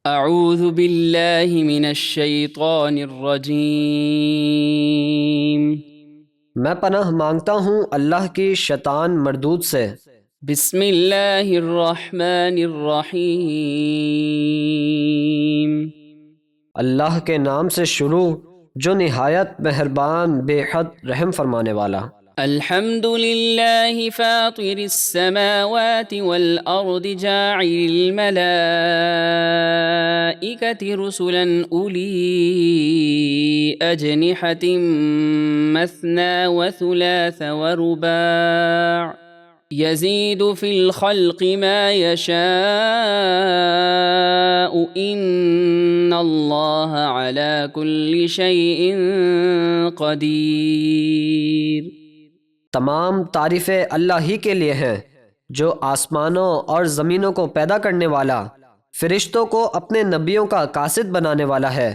اعوذ باللہ من الشیطان الرجیم۔ میں پناہ مانگتا ہوں اللہ کی شیطان مردود سے۔ بسم اللہ الرحمن الرحیم۔ اللہ کے نام سے شروع جو نہایت مہربان بے حد رحم فرمانے والا۔ الحمد للہ فاطر السماوات والارض جاعل الملائکۃ رسلا اولی اجنحۃ مثنى وثلاث ورباع يزيد في الخلق ما يشاء إن الله على كل شيء قدير۔ تمام تعریفیں اللہ ہی کے لیے ہیں جو آسمانوں اور زمینوں کو پیدا کرنے والا، فرشتوں کو اپنے نبیوں کا قاصد بنانے والا ہے،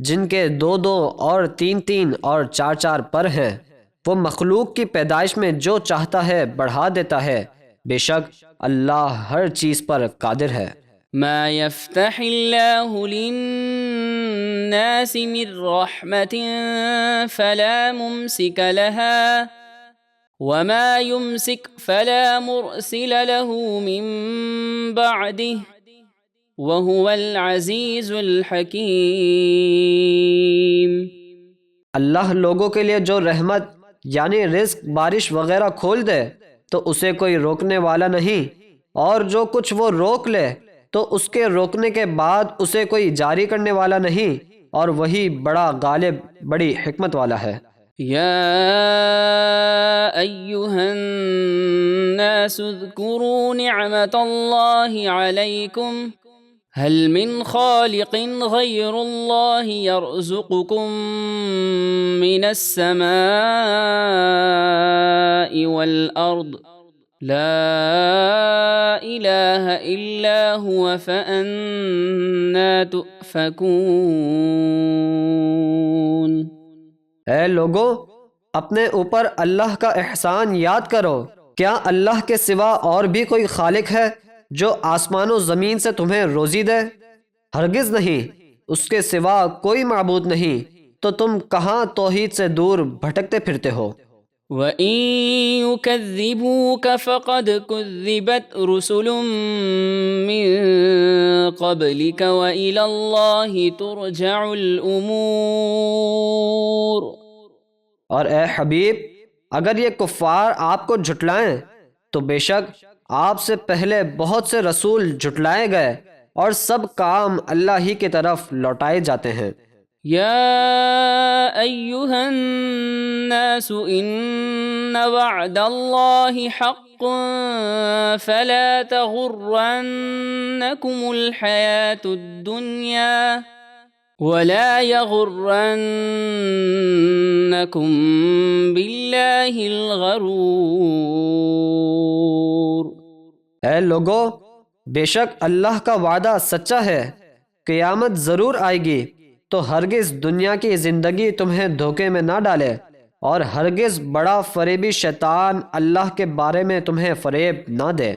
جن کے دو دو اور تین تین اور چار چار پر ہیں۔ وہ مخلوق کی پیدائش میں جو چاہتا ہے بڑھا دیتا ہے، بے شک اللہ ہر چیز پر قادر ہے۔ ما يفتح اللہ للناس من رحمة فلا ممسك لها وما يمسك فلا مرسل له من بعده وهو العزيز الحكيم۔ اللہ لوگوں کے لیے جو رحمت یعنی رزق، بارش وغیرہ کھول دے تو اسے کوئی روکنے والا نہیں، اور جو کچھ وہ روک لے تو اس کے روکنے کے بعد اسے کوئی جاری کرنے والا نہیں، اور وہی بڑا غالب، بڑی حکمت والا ہے۔ یا ایہا الناس اذکروا نعمت اللہ علیکم هل من خالق غیر اللہ یرزقکم من السماء والارض لا الہ الا هو فأنا تؤفکون۔ اے لوگو، اپنے اوپر اللہ کا احسان یاد کرو۔ کیا اللہ کے سوا اور بھی کوئی خالق ہے جو آسمان و زمین سے تمہیں روزی دے؟ ہرگز نہیں، اس کے سوا کوئی معبود نہیں، تو تم کہاں توحید سے دور بھٹکتے پھرتے ہو؟ وَإِن يُكَذِّبُوكَ فَقَدْ كُذِّبَتْ رُسُلٌ مِّن قَبْلِكَ وَإِلَى اللَّهِ تُرْجَعُ الْأُمُورُ۔ اور اے حبیب، اگر یہ کفار آپ کو جھٹلائیں تو بے شک آپ سے پہلے بہت سے رسول جھٹلائے گئے، اور سب کام اللہ ہی کی طرف لوٹائے جاتے ہیں۔ یا ایہا الناس ان وعد اللہ حق فلا تغرنکم الحیاة الدنیا ولا یغرنکم باللہ الغرور۔ اے لوگو، بے شک اللہ کا وعدہ سچا ہے، قیامت ضرور آئے گی، تو ہرگز دنیا کی زندگی تمہیں دھوکے میں نہ ڈالے، اور ہرگز بڑا فریبی شیطان اللہ کے بارے میں تمہیں فریب نہ دے۔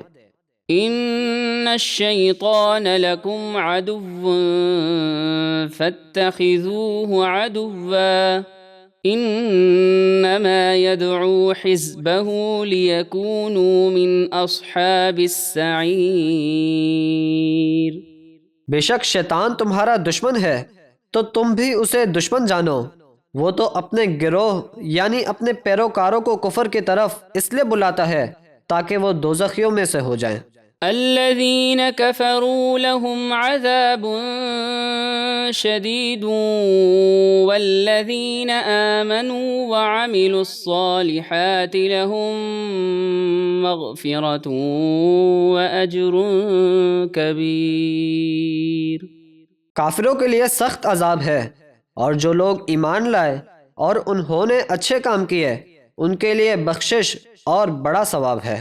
ان الشیطان لکم عدو فاتخذوه عدوا انما يدعو حزبه ليكونوا من اصحاب السعیر۔ بے شک شیطان تمہارا دشمن ہے، تو تم بھی اسے دشمن جانو۔ وہ تو اپنے گروہ یعنی اپنے پیروکاروں کو کفر کی طرف اس لیے بلاتا ہے تاکہ وہ دوزخیوں میں سے ہو جائیں۔ الذین کفروا لهم عذاب شدید والذین آمنوا وعملوا الصالحات لهم مغفرة وأجر کبیر۔ کافروں کے لیے سخت عذاب ہے، اور جو لوگ ایمان لائے اور انہوں نے اچھے کام کیے ان کے لیے بخشش اور بڑا ثواب ہے۔